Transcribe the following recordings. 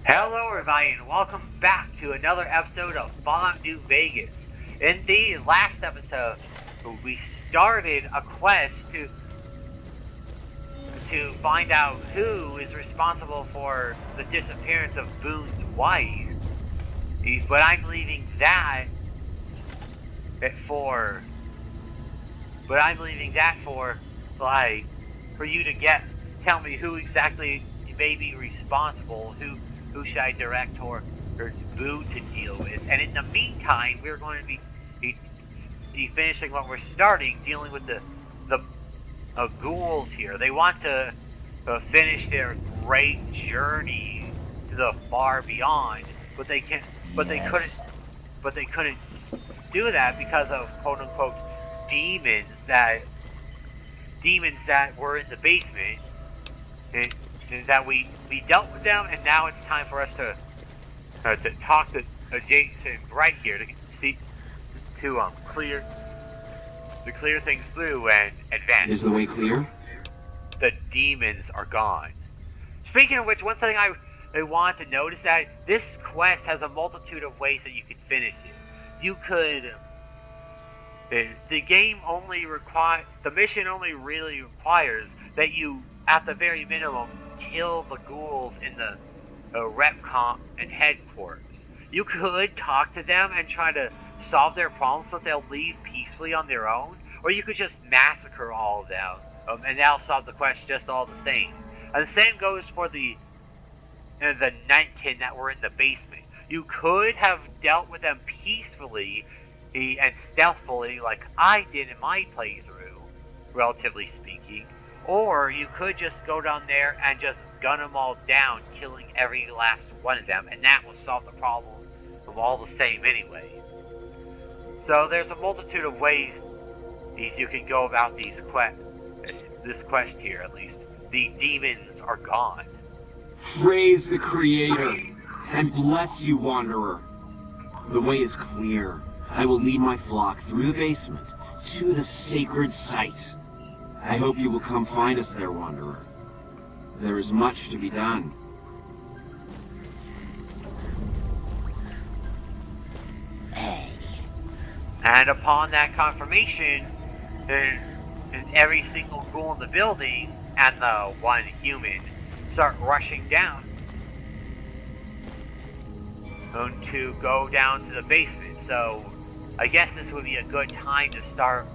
Hello everybody and welcome back to another episode of Fallout New Vegas. In the last episode, we started a quest to find out who is responsible for the disappearance of Boone's wife. But I'm leaving that for for you to tell me who exactly may be responsible, who should I direct towards Boone to deal with. And in the meantime, we're going to be finishing what we're starting, dealing with the ghouls here. They want to finish their great journey to the far beyond, but they can but they couldn't but they couldn't do that because of quote unquote demons that were in the basement, and that we dealt with them, and now it's time for us to talk to Jason right here to see to clear things through and advance. Is the way clear? The demons are gone. Speaking of which, one thing I want to note is that this quest has a multitude of ways that you could finish it. You could. The mission only really requires that you, at the very minimum, kill the ghouls in the rep comp and headquarters. You could talk to them and try to solve their problems so they'll leave peacefully on their own, or you could just massacre all of them, and that'll solve the quest just all the same. And the same goes for the Nightkin that were in the basement. You could have dealt with them peacefully and stealthily like I did in my playthrough, relatively speaking, or you could just go down there and just gun them all down, killing every last one of them, and that will solve the problem of all the same anyway. So there's a multitude of ways you can go about this quest here, at least. The demons are gone. Praise the Creator, and bless you, Wanderer. The way is clear. I will lead my flock through the basement to the sacred site. I hope you will come find us there, Wanderer. There is much to be done. And upon that confirmation, every single ghoul in the building and the one human start rushing down to go down to the basement. So I guess this would be a good time to start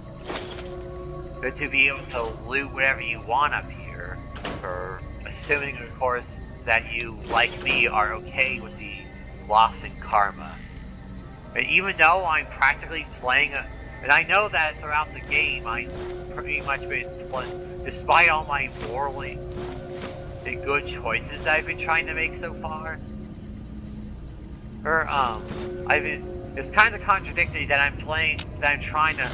to be able to loot whatever you want up here, for assuming of course that you, like me, are okay with the loss in karma. And even though I'm practically playing and I know that throughout the game I've pretty much been despite all my morally good choices that I've been trying to make so far, it's kind of contradictory that I'm trying to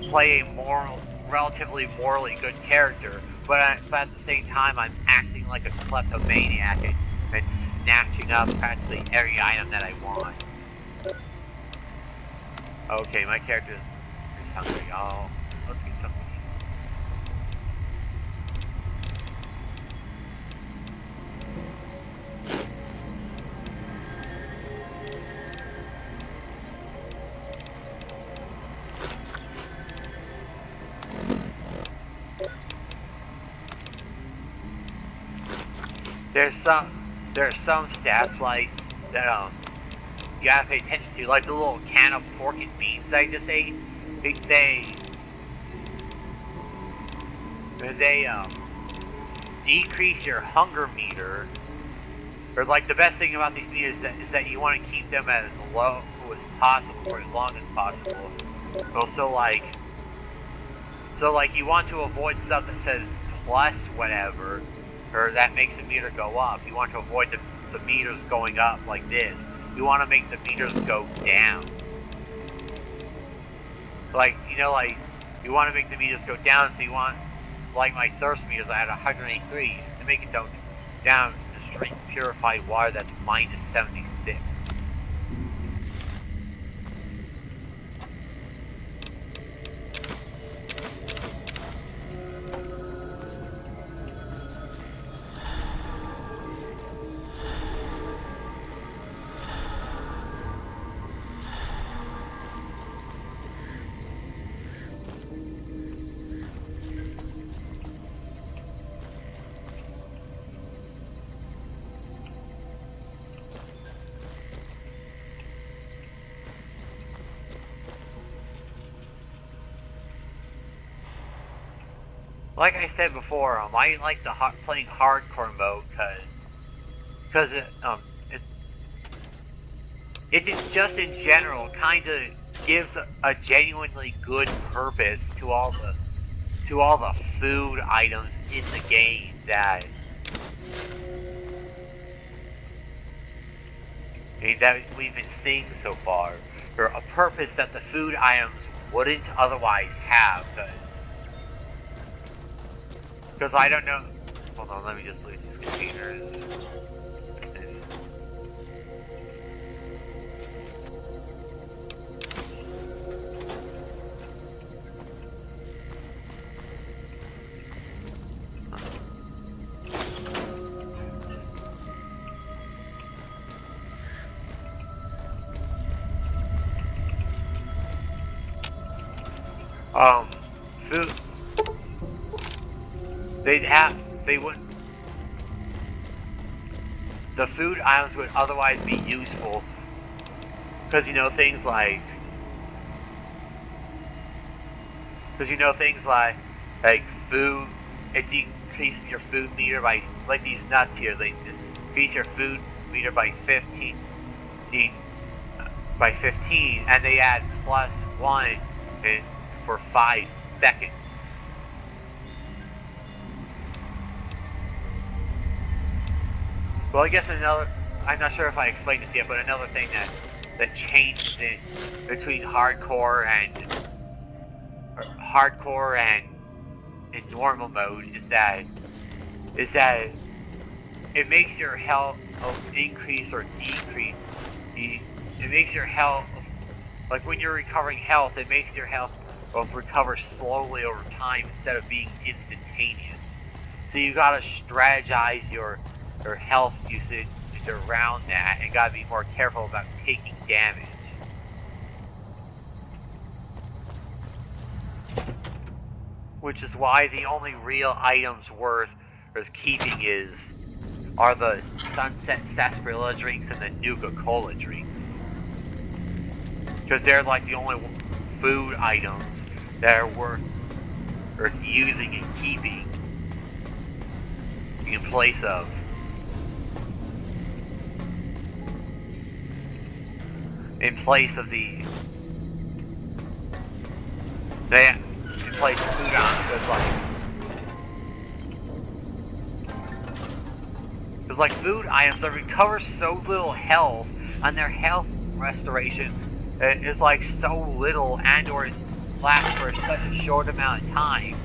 play a relatively morally good character, but at the same time I'm acting like a kleptomaniac and snatching up practically every item that I want. Okay, my character is hungry. Let's get something. There's some stats like that you gotta pay attention to, like the little can of pork and beans that I just ate. They decrease your hunger meter. Or like the best thing about these meters is that you want to keep them as low as possible for as long as possible. So like you want to avoid stuff that says plus whatever, or that makes the meter go up. You want to avoid the meters going up like this. You want to make the meters go down. Like you want to make the meters go down, so you want, like my thirst meters, I had 183, to make it down to straight purified water that's minus 76. like I said before, I like the playing hardcore mode because it just in general kind of gives a genuinely good purpose to all the food items in the game that we've been seeing so far, or a purpose that the food items wouldn't otherwise have, because I don't know. Hold on, let me just loot these containers. Food. They wouldn't. The food items would otherwise be useful because things like food. It decreases your food meter by like these nuts here. They increase your food meter by 15, and they add +1 for 5 seconds. Well, I guess I'm not sure if I explained this yet, but another thing that changes it between hardcore and normal mode is that it makes your health increase or decrease. It makes your health, like when you're recovering health, it makes your health recover slowly over time instead of being instantaneous. So you gotta strategize your health usage around that, and gotta be more careful about taking damage. Which is why the only real items worth keeping are the Sunset Sarsaparilla drinks and the Nuka-Cola drinks. Because they're like the only food items that are worth using and keeping in place of food items. Because like food items that recover so little health, and their health restoration is like so little and or lasts for such a short amount of time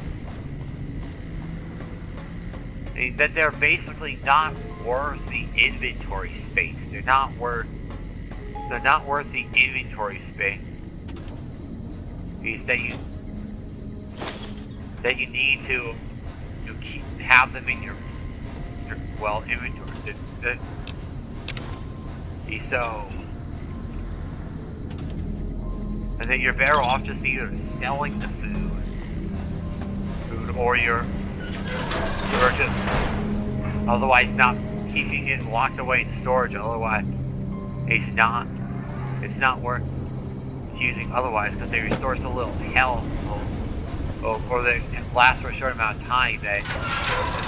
that they're basically not worth the inventory space. They're not worth the inventory space that you need to have them in your inventory. So, and then you're better off just either selling the food or you're just otherwise not keeping it locked away in storage. Otherwise, it's not worth using otherwise, because they restore so little health or they last for a short amount of time that it's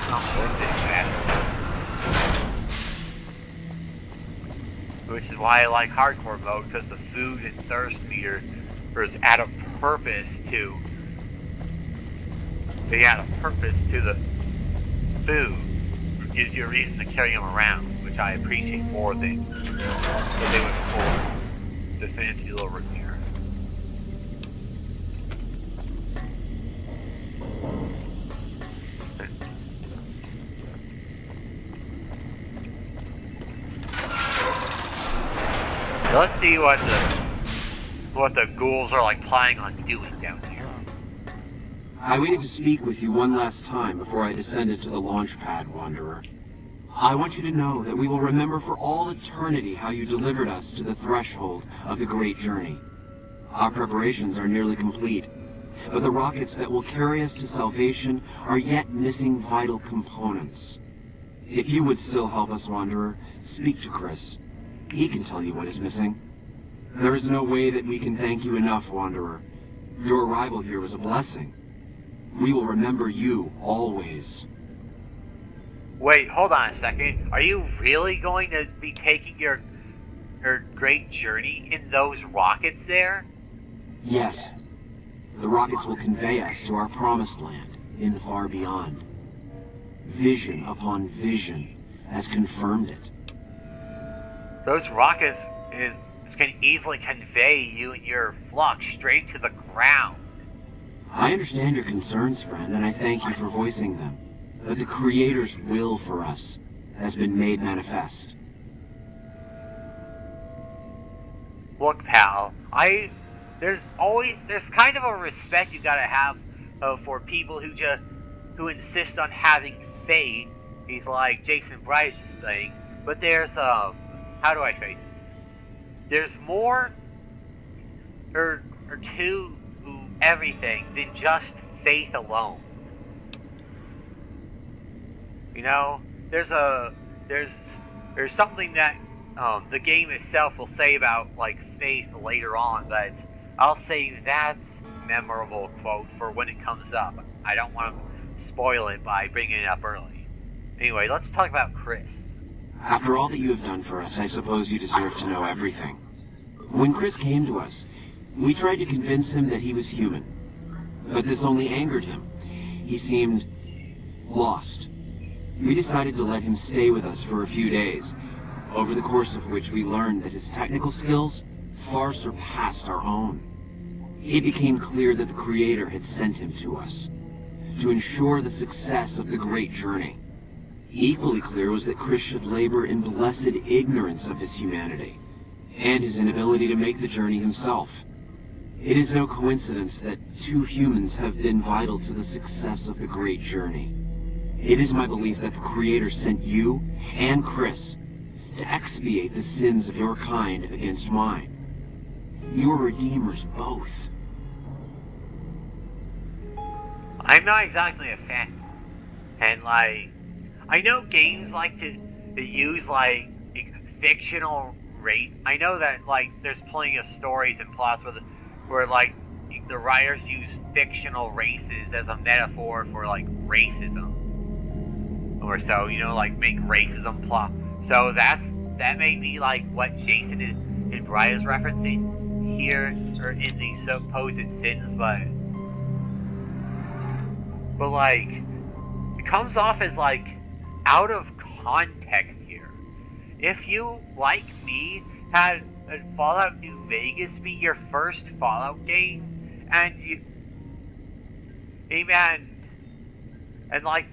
not worth it. Which is why I like hardcore mode, because the food and thirst meter add a purpose to the food. It gives you a reason to carry them around, which I appreciate more than what they would before. Just an empty little room here. So let's see what the ghouls are like planning on doing down here. I waited to speak with you one last time before I descended to the launch pad, Wanderer. I want you to know that we will remember for all eternity how you delivered us to the threshold of the great journey. Our preparations are nearly complete, but the rockets that will carry us to salvation are yet missing vital components. If you would still help us, Wanderer, speak to Chris. He can tell you what is missing. There is no way that we can thank you enough, Wanderer. Your arrival here was a blessing. We will remember you always. Wait, hold on a second. Are you really going to be taking your great journey in those rockets there? Yes. The rockets will convey us to our promised land in the far beyond. Vision upon vision has confirmed it. Those rockets can easily convey you and your flock straight to the ground. I understand your concerns, friend, and I thank you for voicing them. But the Creator's will for us has been made manifest. Look, pal, there's kind of a respect you gotta have for people who insist on having faith. He's like Jason Bryce's thing, but there's how do I phrase this? There's more or to everything than just faith alone. You know, there's something that the game itself will say about like faith later on, but I'll save that memorable quote for when it comes up. I don't want to spoil it by bringing it up early. Anyway, let's talk about Chris. After all that you have done for us, I suppose you deserve to know everything. When Chris came to us, we tried to convince him that he was human. But this only angered him. He seemed lost. We decided to let him stay with us for a few days, over the course of which we learned that his technical skills far surpassed our own. It became clear that the Creator had sent him to us, to ensure the success of the great journey. Equally clear was that Chris should labor in blessed ignorance of his humanity, and his inability to make the journey himself. It is no coincidence that two humans have been vital to the success of the great journey. It is my belief that the Creator sent you and Chris to expiate the sins of your kind against mine. You are redeemers both. I'm not exactly a fan, and like, I know games like to use like fictional race. I know that like there's plenty of stories and plots where like the writers use fictional races as a metaphor for like racism, or so, you know, like make racism plot. So that may be like what Jason and Brian is referencing here, or in these supposed sins, but like it comes off as like out of context here. If you, like me, had Fallout New Vegas be your first Fallout game, and you, and like,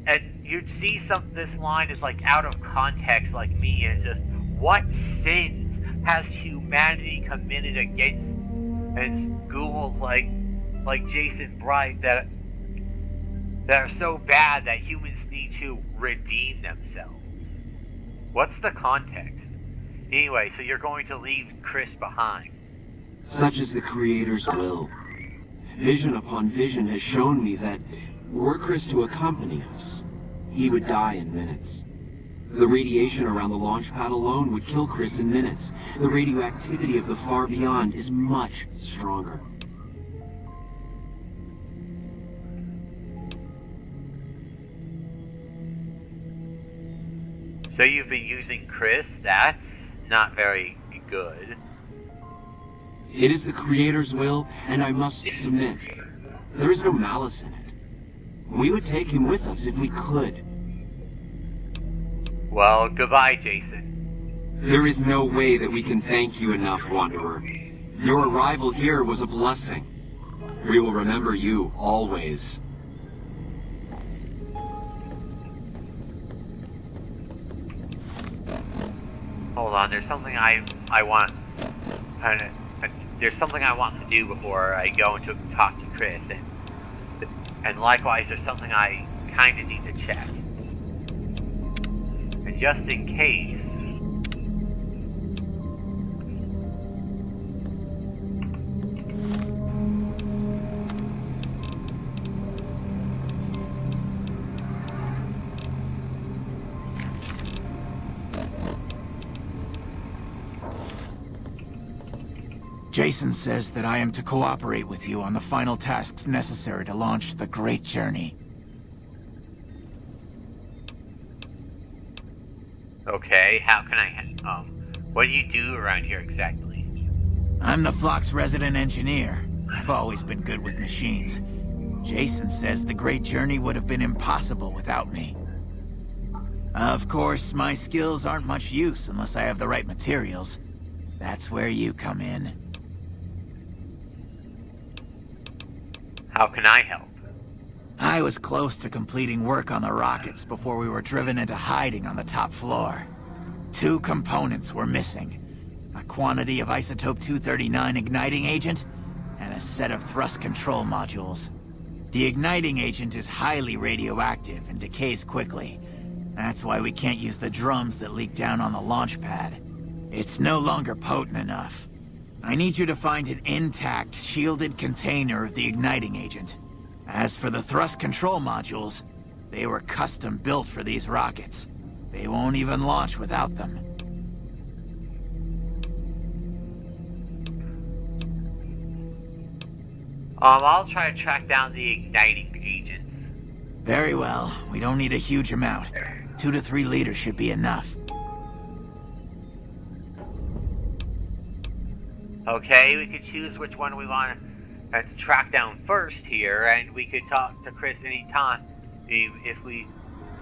and you'd see this line is like out of context, like me, and it's just, what sins has humanity committed against ghouls like Jason Bright that are so bad that humans need to redeem themselves? What's the context? Anyway, so you're going to leave Chris behind. Such is the Creator's will. Vision upon vision has shown me that were Chris to accompany us, he would die in minutes. The radiation around the launch pad alone would kill Chris in minutes. The radioactivity of the far beyond is much stronger. So you've been using Chris? That's not very good. It is the Creator's will, and I must submit. There is no malice in it. We would take him with us if we could. Well, goodbye, Jason. There is no way that we can thank you enough, Wanderer. Your arrival here was a blessing. We will remember you always. Hold on, there's something I want. There's something I want to do before I go and talk to Chris, and likewise, there's something I kind of need to check. And just in case. Jason says that I am to cooperate with you on the final tasks necessary to launch the Great Journey. Okay, how can I, what do you do around here exactly? I'm the flock's resident engineer. I've always been good with machines. Jason says the Great Journey would have been impossible without me. Of course, my skills aren't much use unless I have the right materials. That's where you come in. How can I help? I was close to completing work on the rockets before we were driven into hiding on the top floor. 2 components were missing. A quantity of isotope 239 igniting agent, and a set of thrust control modules. The igniting agent is highly radioactive and decays quickly. That's why we can't use the drums that leak down on the launch pad. It's no longer potent enough. I need you to find an intact, shielded container of the igniting agent. As for the thrust control modules, they were custom built for these rockets. They won't even launch without them. I'll try to track down the igniting agents. Very well. We don't need a huge amount. 2 to 3 liters should be enough. Okay, we could choose which one we want to track down first here, and we could talk to Chris anytime if we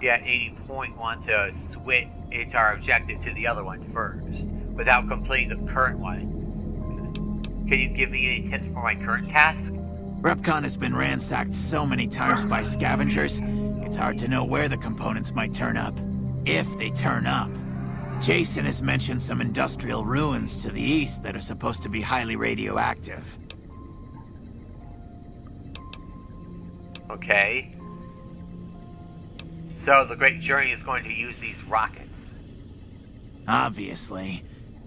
at any point want to switch our objective to the other one first without completing the current one. Can you give me any tips for my current task? Repcon has been ransacked so many times by scavengers, it's hard to know where the components might turn up. If they turn up. Jason has mentioned some industrial ruins to the east that are supposed to be highly radioactive. Okay. So the Great Journey is going to use these rockets. Obviously.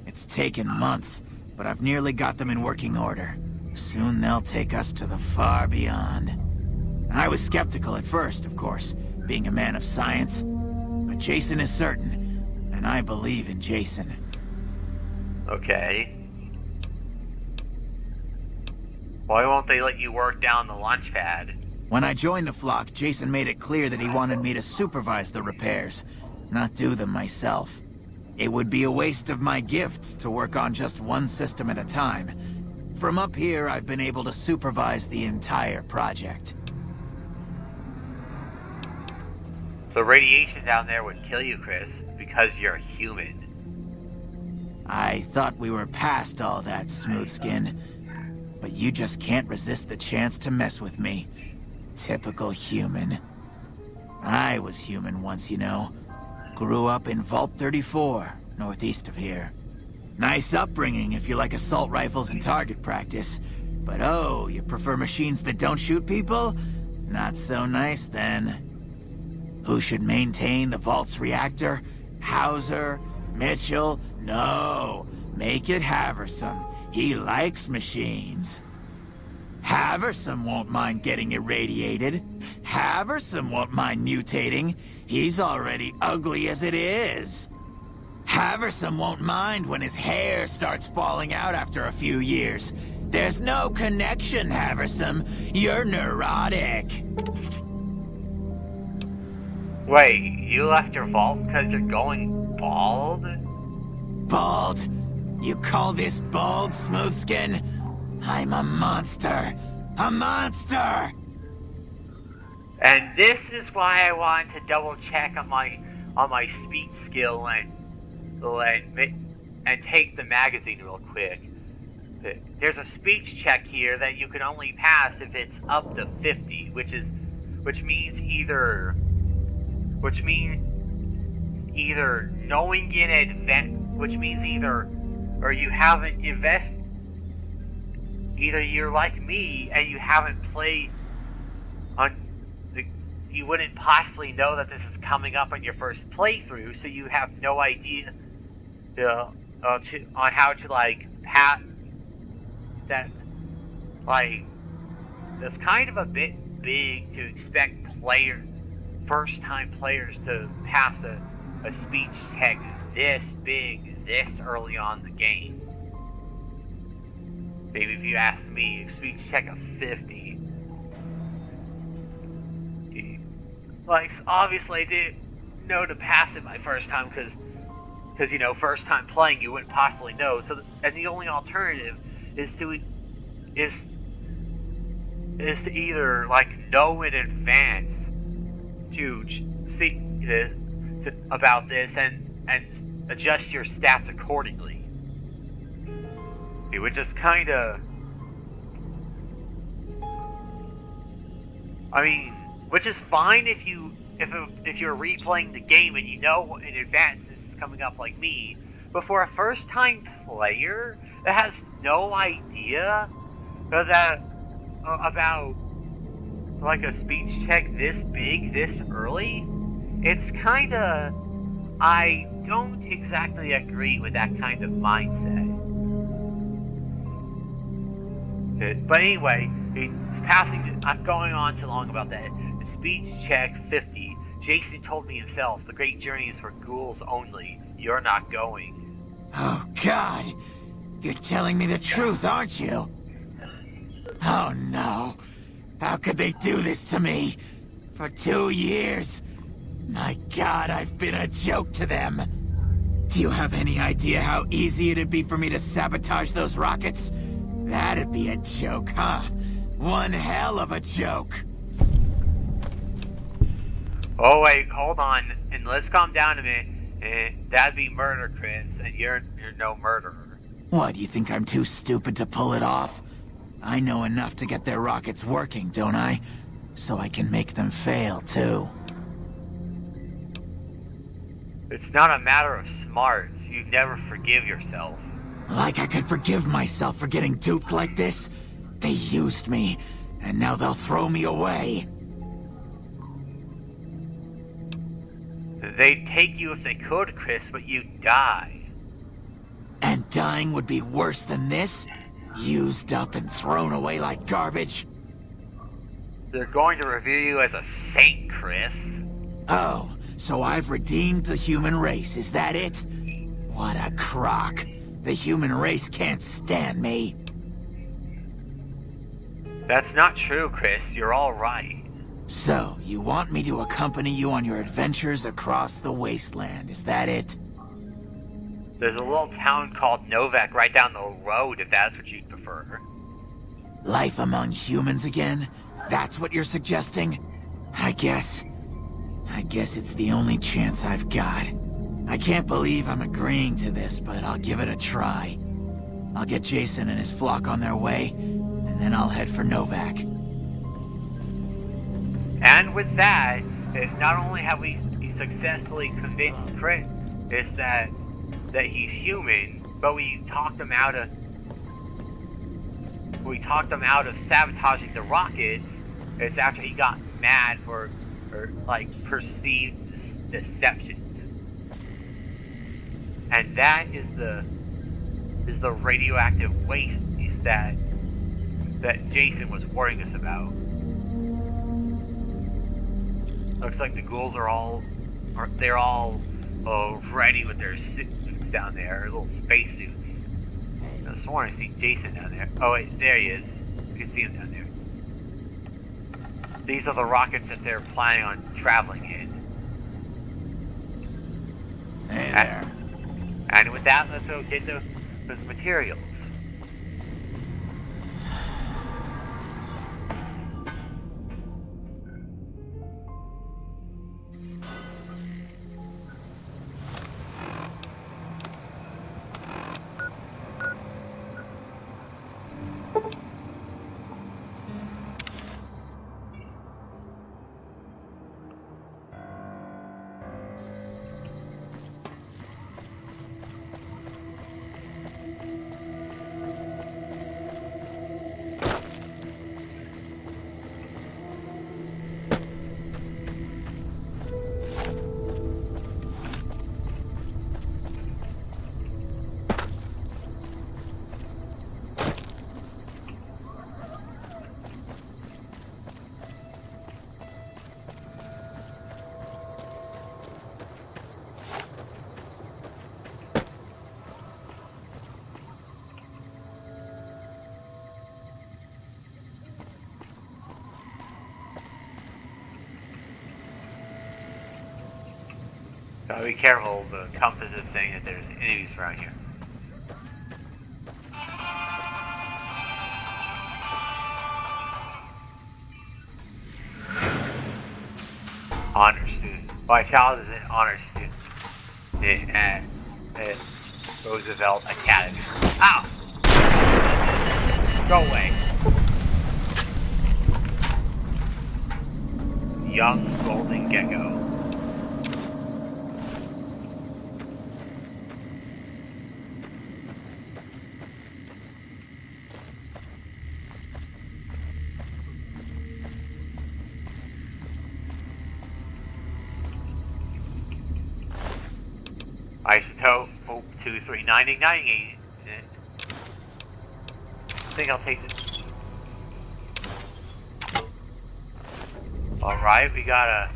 It's taken months, but I've nearly got them in working order. Soon they'll take us to the far beyond. I was skeptical at first, of course, being a man of science. But Jason is certain. And I believe in Jason. Okay. Why won't they let you work down the launch pad? When I joined the flock, Jason made it clear that he wanted me to supervise the repairs, not do them myself. It would be a waste of my gifts to work on just one system at a time. From up here, I've been able to supervise the entire project. The radiation down there would kill you, Chris, because you're human. I thought we were past all that, Smoothskin. But you just can't resist the chance to mess with me. Typical human. I was human once, you know. Grew up in Vault 34, northeast of here. Nice upbringing if you like assault rifles and target practice. But oh, you prefer machines that don't shoot people? Not so nice then. Who should maintain the Vault's reactor? Hauser? Mitchell? No. Make it Haversam. He likes machines. Haversam won't mind getting irradiated. Haversam won't mind mutating. He's already ugly as it is. Haversam won't mind when his hair starts falling out after a few years. There's no connection, Haversam. You're neurotic. Wait, you left your vault because you're going bald? Bald? You call this bald, Smoothskin? I'm a monster. A monster! And this is why I wanted to double check on my speech skill and take the magazine real quick. There's a speech check here that you can only pass if it's up to 50, which means either knowing in advance, which means either you haven't either you're like me and you haven't played on you wouldn't possibly know that this is coming up on your first playthrough, so you have no idea on how to pat that. That's kind of a bit big to expect first-time players to pass a speech tech this big, this early on in the game. Maybe if you ask me, speech check of 50. Like, obviously I didn't know to pass it my first time because you know, first time playing you wouldn't possibly know. So and the only alternative is to either like know in advance to see this about this and adjust your stats accordingly. It would just kind of, I mean, which is fine if you're replaying the game and you know in advance this is coming up like me. But for a first time player that has no idea that about like a speech check this big this early, it's kind of, I don't exactly agree with that kind of mindset. But anyway, I'm going on too long about that. The speech check 50. Jason told me himself, the great journey is for ghouls only. You're not going. Oh, God. You're telling me the truth, aren't you? Oh, no. How could they do this to me? For 2 years? My God, I've been a joke to them. Do you have any idea how easy it'd be for me to sabotage those rockets? That'd be a joke, huh? One hell of a joke. Oh wait, hold on, and let's calm down a minute. That'd be murder, Chris, and you're no murderer. What, you think I'm too stupid to pull it off? I know enough to get their rockets working, don't I? So I can make them fail, too. It's not a matter of smarts. You never forgive yourself. Like I could forgive myself for getting duped like this? They used me, and now they'll throw me away. They'd take you if they could, Chris, but you'd die. And dying would be worse than this? Used up and thrown away like garbage? They're going to revere you as a saint, Chris. Oh, so I've redeemed the human race, is that it? What a crock. The human race can't stand me. That's not true, Chris. You're all right. So, you want me to accompany you on your adventures across the wasteland, is that it? There's a little town called Novak right down the road if that's what you'd prefer. Life among humans again? That's what you're suggesting? I guess it's the only chance I've got. I can't believe I'm agreeing to this, but I'll give it a try. I'll get Jason and his flock on their way, and then I'll head for Novak. And with that, not only have we successfully convinced Chris that he's human, but we talked him out of sabotaging the rockets. It's after he got mad for like perceived deception. And that is the radioactive waste that Jason was warning us about. Looks like the ghouls are all ready with their suits down there, little spacesuits. I sworn I see Jason down there. Oh wait, there he is. You can see him down there. These are the rockets that they're planning on traveling in. Hey there. And with that, let's go get those materials. Gotta be careful, the compass is saying that there's enemies around here. Honor student. My child is an honor student at Roosevelt Academy. Ow! Go away. Young golden gecko. Isotope 239 igniting. I think I'll take this. Alright, we got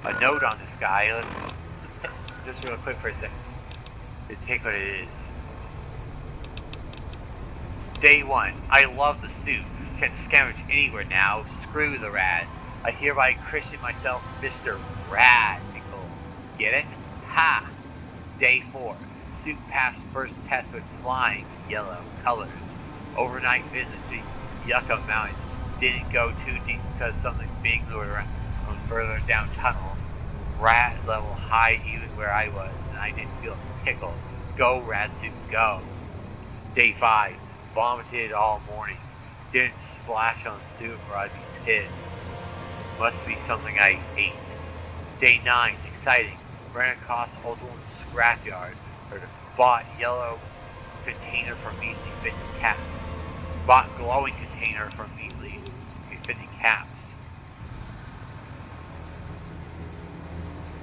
a note on this guy. Let's just real quick for a second. To take what it is. Day 1. I love the suit. Can scavenge anywhere now. Screw the rads. I hereby christen myself Mr. Radical. Get it? Ha! Day 4. Suit passed first test with flying yellow colors. Overnight visit to Yucca Mountain. Didn't go too deep because something big moved around further down tunnel. Rad level high even where I was, and I didn't feel tickled. Go, rad suit, go. Day 5. Vomited all morning. Didn't splash on suit or I'd be pissed. Must be something I ate. Day 9. Exciting. Ran across old woman's scrapyard. Bought yellow container for measly 50 caps. Bought glowing container for measly 50 caps.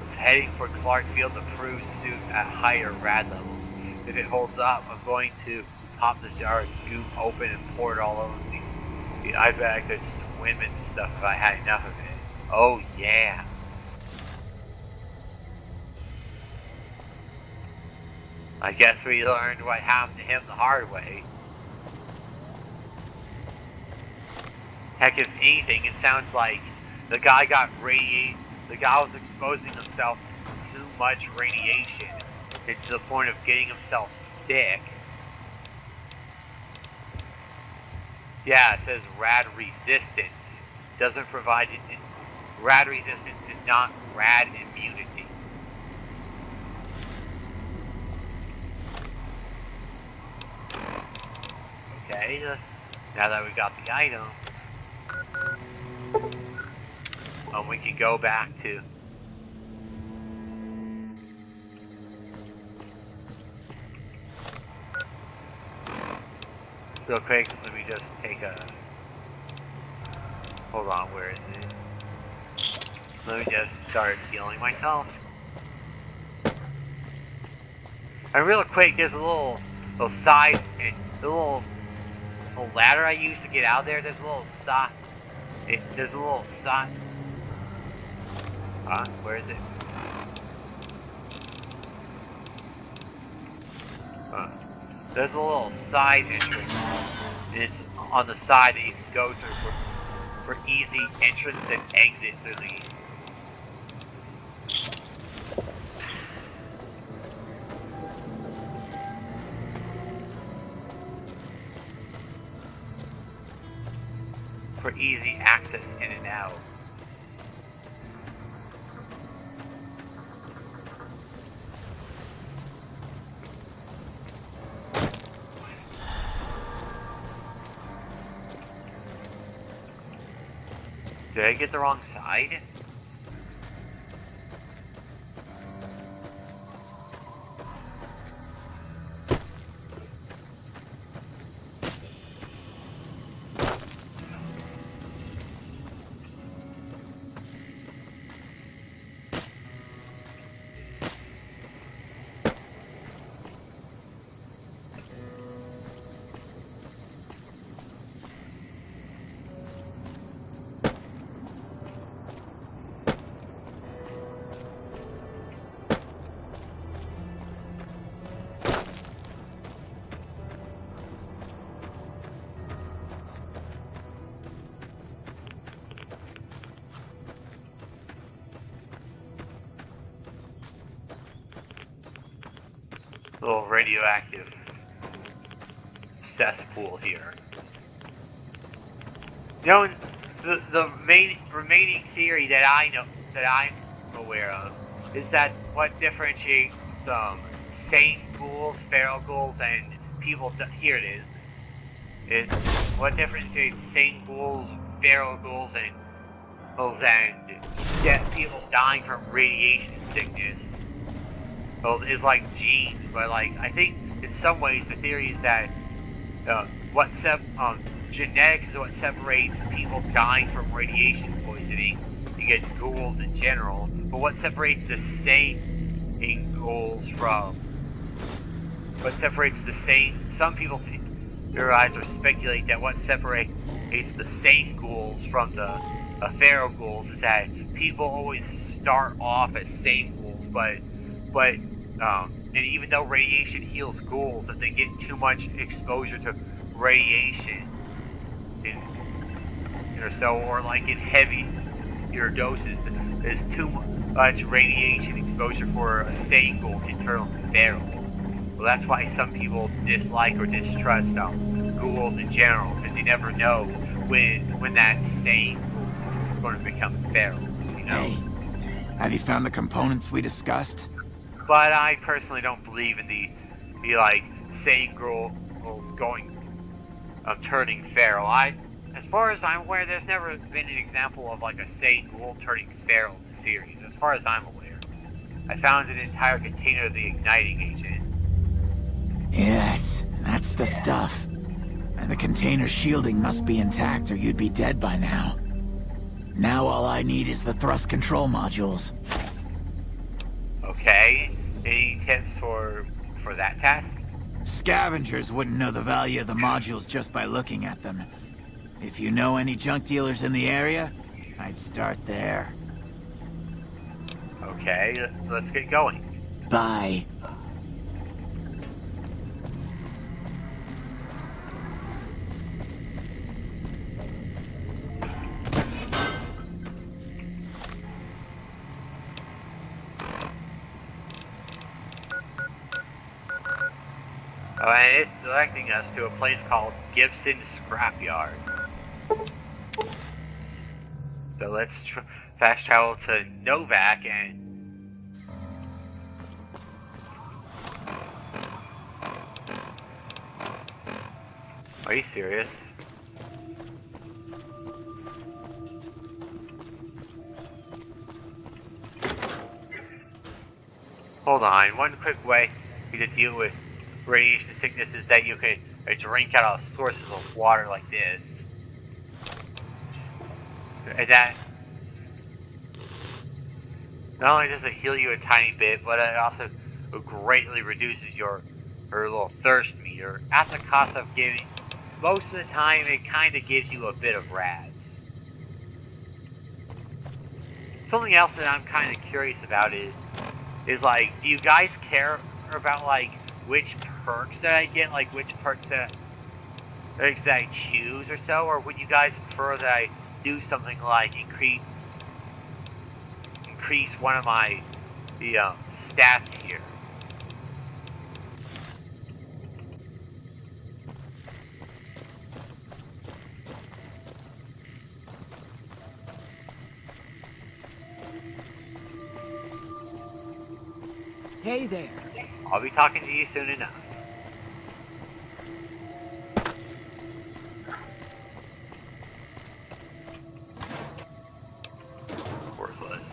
Was heading for Clark Field to prove suit at higher rad levels. If it holds up, I'm going to pop this jar of goop open and pour it all over me. I bet I could swim in stuff if I had enough of it. Oh yeah. I guess we learned what happened to him the hard way. Heck, if anything, it sounds like the guy got the guy was exposing himself to too much radiation to the point of getting himself sick. Yeah, it says rad resistance. Doesn't provide it. Rad resistance is not rad immunity. Okay, now that we got the item, we can go back to real quick. Let me just take a. Hold on, where is it? Let me just start healing myself. And real quick, there's a little side and the little ladder I used to get out there. There's a little side. There's a little side. Huh? Where is it? There's a little side entrance. It's on the side that you can go through for easy entrance and exit through the. For easy access in and out. Did I get the wrong side? little radioactive cesspool here. You know, the main remaining theory that I'm aware of is that what differentiates sane ghouls, feral ghouls, and people. Here it is. It's what differentiates sane ghouls, feral ghouls, and people dying from radiation sickness. Well, is like genes, but like I think in some ways the theory is that genetics is what separates people dying from radiation poisoning. You get ghouls in general, but what separates the sane ghouls from some people theorize or speculate that what separates the sane ghouls from the feral ghouls is that people always start off as sane ghouls, and even though radiation heals ghouls, if they get too much exposure to radiation or like in heavier doses, there's too much radiation exposure for a sane ghoul can turn them feral. Well, that's why some people dislike or distrust ghouls in general, because you never know when that sane ghoul is going to become feral. You know. Hey, have you found the components we discussed? But I personally don't believe in the like sane ghouls turning feral. As far as I'm aware, there's never been an example of like a sane ghoul turning feral in the series. As far as I'm aware, I found an entire container of the igniting agent. Yes, that's the stuff. And the container shielding must be intact or you'd be dead by now. Now all I need is the thrust control modules. Okay, any tips for that task? Scavengers wouldn't know the value of the modules just by looking at them. If you know any junk dealers in the area, I'd start there. Okay, let's get going. Bye. Oh, and it's directing us to a place called Gibson Scrapyard. So let's fast travel to Novak and... Are you serious? Hold on, one quick way to deal with radiation sickness is that you can drink out of sources of water like this. And that not only does it heal you a tiny bit, but it also greatly reduces your little thirst meter at the cost of giving. Most of the time, it kind of gives you a bit of rads. Something else that I'm kind of curious about is like, do you guys care about like which perks that I get, like which perks that I choose or so, or would you guys prefer that I do something like increase one of my stats here? Hey there. I'll be talking to you soon enough. Worthless.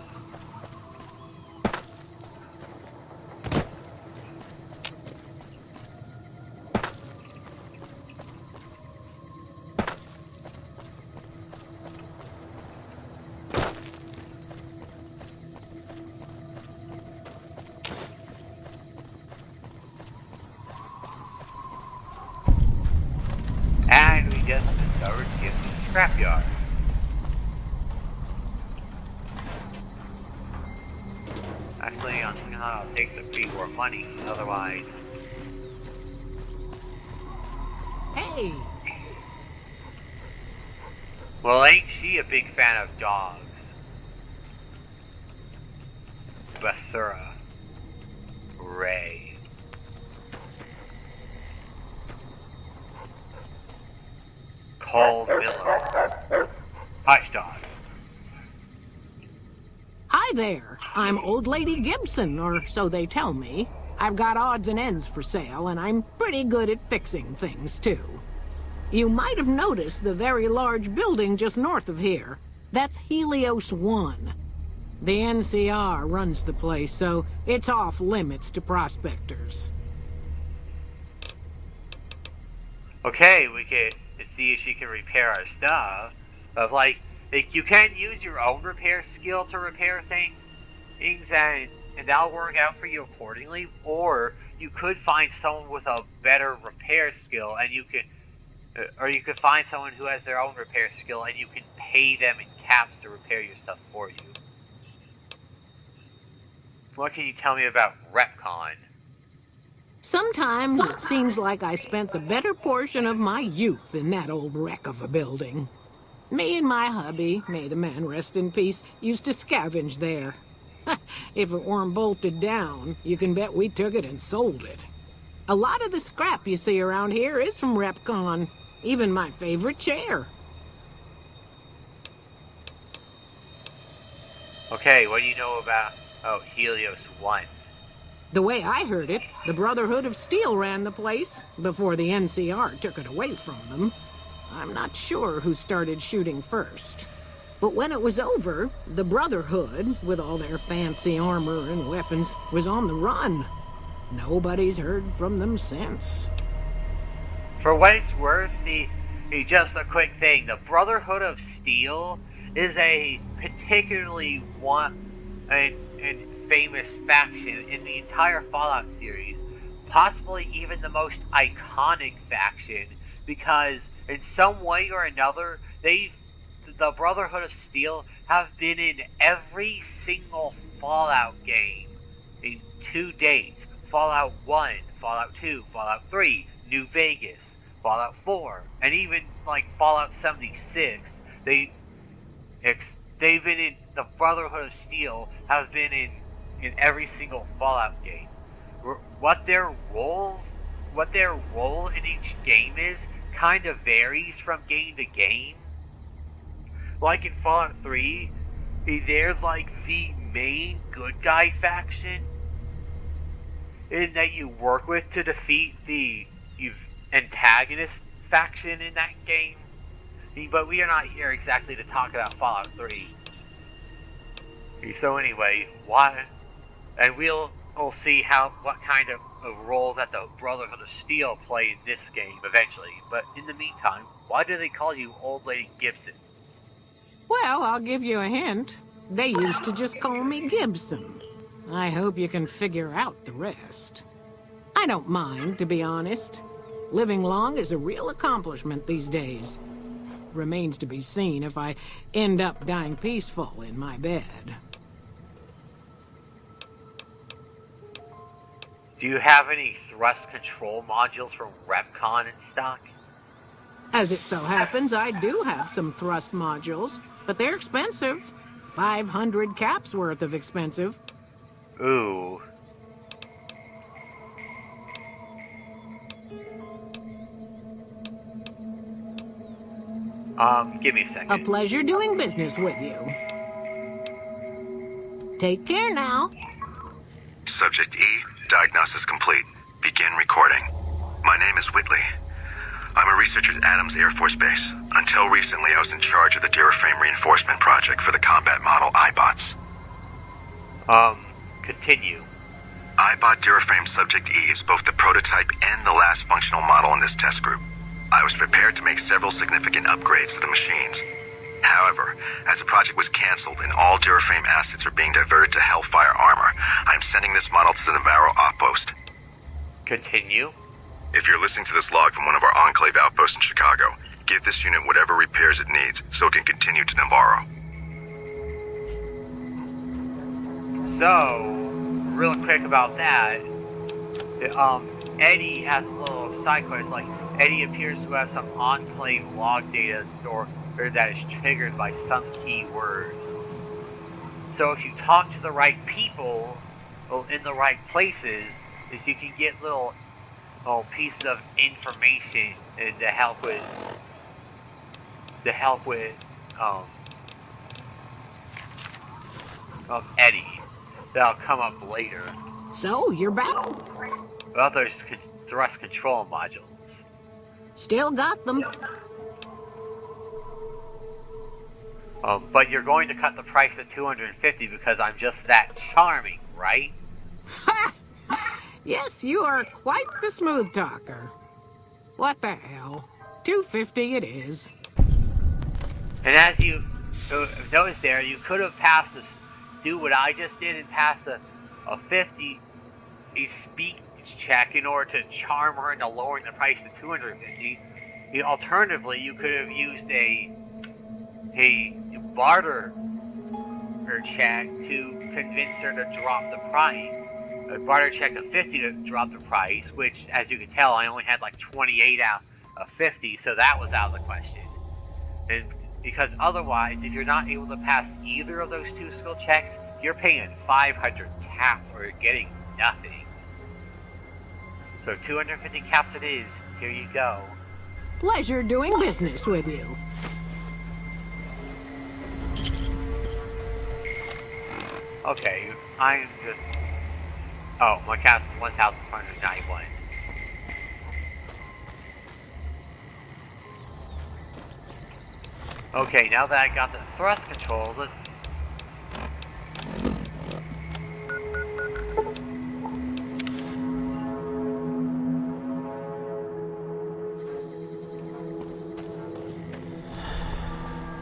And we just discovered Gibson Scrapyard. Actually, I'm thinking I'll take the pre-war money, otherwise... Hey! Well, ain't she a big fan of dogs? Basura. Ray. Paul Miller. Hush, dog. Hi there. I'm Old Lady Gibson, or so they tell me. I've got odds and ends for sale, and I'm pretty good at fixing things, too. You might have noticed the very large building just north of here. That's Helios 1. The NCR runs the place, so it's off limits to prospectors. Okay, we could see if she can repair our stuff. But like you can use your own repair skill to repair things, and that'll work out for you accordingly. Or you could find someone with a better repair skill, and you could find someone who has their own repair skill, and you can pay them in caps to repair your stuff for you. What can you tell me about RepCon? Sometimes it seems like I spent the better portion of my youth in that old wreck of a building. Me and my hubby, may the man rest in peace, used to scavenge there. If it weren't bolted down, you can bet we took it and sold it. A lot of the scrap you see around here is from RepCon, even my favorite chair. Okay, what do you know about Helios 1? The way I heard it, the Brotherhood of Steel ran the place before the NCR took it away from them. I'm not sure who started shooting first. But when it was over, the Brotherhood, with all their fancy armor and weapons, was on the run. Nobody's heard from them since. For what it's worth, just a quick thing, the Brotherhood of Steel is a particularly and famous faction in the entire Fallout series, possibly even the most iconic faction, because in some way or another, the Brotherhood of Steel have been in every single Fallout game to date. Fallout 1, Fallout 2, Fallout 3, New Vegas, Fallout 4, and even like Fallout 76. They've been in the Brotherhood of Steel have been in every single Fallout game. What their role in each game is kind of varies from game to game. Like in Fallout 3, they're like the main good guy faction, in that you work with to defeat the antagonist faction in that game. But we are not here exactly to talk about Fallout 3. So anyway, and we'll see what kind of a role that the Brotherhood of Steel play in this game eventually. But in the meantime, why do they call you Old Lady Gibson? Well, I'll give you a hint. They used to just call me Gibson. I hope you can figure out the rest. I don't mind, to be honest. Living long is a real accomplishment these days. Remains to be seen if I end up dying peaceful in my bed. Do you have any thrust control modules from RepCon in stock? As it so happens, I do have some thrust modules, but they're expensive. 500 caps worth of expensive. Ooh. Give me a second. A pleasure doing business with you. Take care now. Subject E, diagnosis complete. Begin recording. My name is Whitley. I'm a researcher at Adams Air Force Base. Until recently, I was in charge of the Duraframe Reinforcement Project for the combat model iBots. Continue. iBot Duraframe Subject E is both the prototype and the last functional model in this test group. I was prepared to make several significant upgrades to the machines. However, as the project was canceled and all Duraframe assets are being diverted to Hellfire armor, I am sending this model to the Navarro outpost. Continue. If you're listening to this log from one of our Enclave outposts in Chicago, give this unit whatever repairs it needs so it can continue to Navarro. So, real quick about that, Eddie has a little side quest. Like, Eddie appears to have some Enclave log data stored that is triggered by some keywords. So if you talk to the right people in the right places, you can get little pieces of information to help with to help with Eddie. That'll come up later. So, you're back? Well, there's thrust control modules. Still got them. But you're going to cut the price to $250 because I'm just that charming, right? Ha! Yes, you are quite the smooth talker. What the hell? $250 it is. And as you noticed there, you could have passed this, do what I just did and pass a 50 speech check in order to charm her into lowering the price to $250. Alternatively, you could have used a barter check to convince her to drop the price. A barter check of 50 to drop the price, which, as you can tell, I only had like 28 out of 50, so that was out of the question. And because otherwise, if you're not able to pass either of those two skill checks, you're paying 500 caps or you're getting nothing. So 250 caps it is. Here you go. Pleasure doing business with you. Okay, I'm just... Oh, my cast is 1,491. Okay, now that I got the thrust control, let's...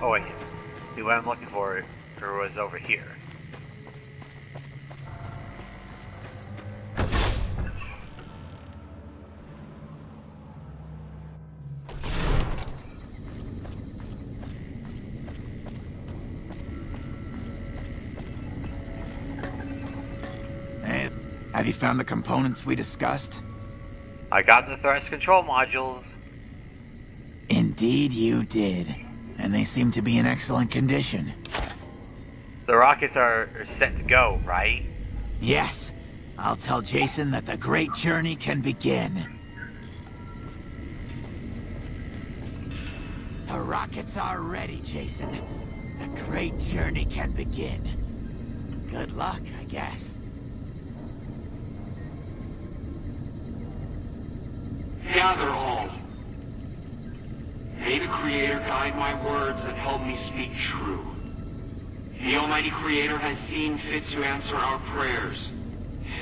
Oh wait, see what I'm looking for was over here. Hey, have you found the components we discussed? I got the thrust control modules. Indeed you did. And they seem to be in excellent condition. The rockets are set to go, right? Yes. I'll tell Jason that the great journey can begin. The rockets are ready, Jason. The great journey can begin. Good luck, I guess. Gather all. May the Creator guide my words and help me speak true. The Almighty Creator has seen fit to answer our prayers.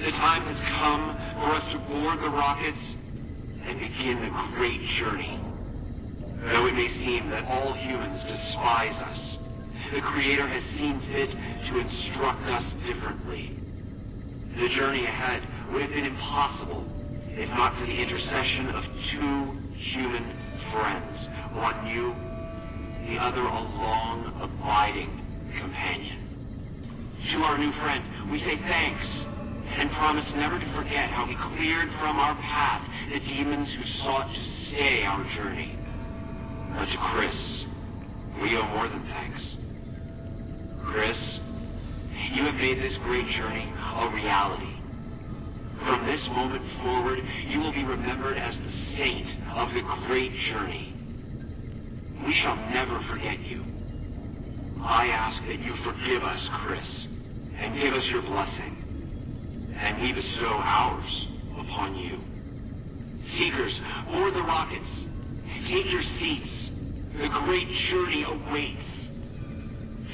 The time has come for us to board the rockets and begin the great journey. Though it may seem that all humans despise us, the Creator has seen fit to instruct us differently. The journey ahead would have been impossible if not for the intercession of two human friends, one new, the other a long, abiding companion. To our new friend, we say thanks, and promise never to forget how he cleared from our path the demons who sought to stay our journey. But to Chris, we owe more than thanks. Chris, you have made this great journey a reality. From this moment forward, you will be remembered as the saint of the great journey. We shall never forget you. I ask that you forgive us, Chris, and give us your blessing. And we bestow ours upon you. Seekers, board the rockets. Take your seats. The great journey awaits.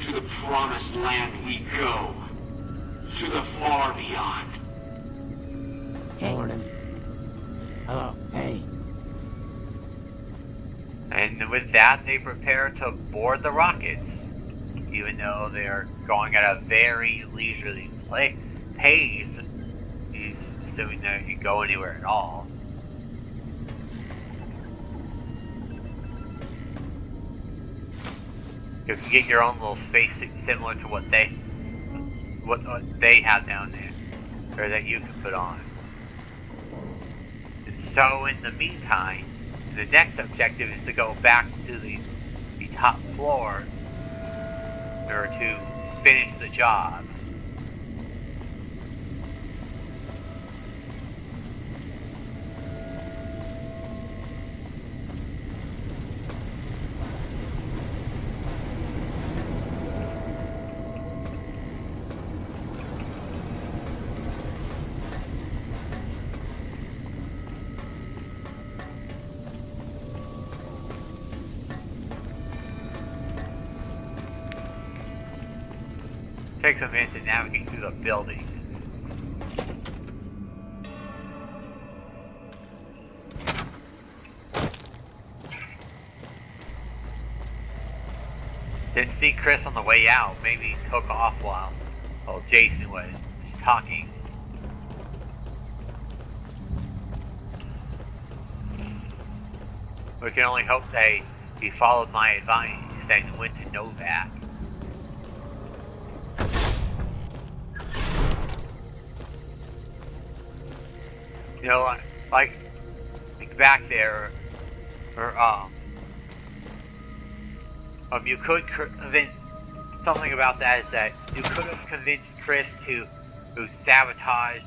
To the promised land we go. To the far beyond. Hey. Hello. Hey. And with that, they prepare to board the rockets. Even though they're going at a very leisurely pace, he's assuming they can go anywhere at all. You can get your own little spacesuit similar to what they have down there, or that you can put on. And so, in the meantime, the next objective is to go back to the top floor in order to finish the job. takes a minute to navigate through the building. Didn't see Chris on the way out. Maybe he took off while Jason was talking. We can only hope that he followed my advice and went to Novak. You know, like back there, or you could convince, something about that is that you could have convinced Chris to sabotage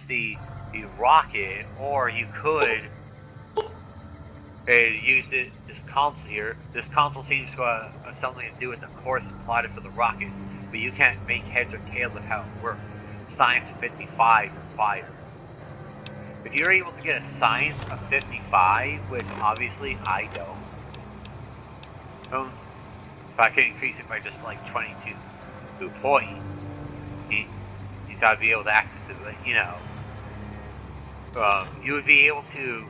the rocket, or you could use this console here. This console seems to have something to do with the course plotted for the rockets, but you can't make heads or tails of how it works. Science 55 required. If you're able to get a science of 55, which obviously I don't, if I could increase it by just like 22 points, I'd be able to access it, but you know, you would be able to,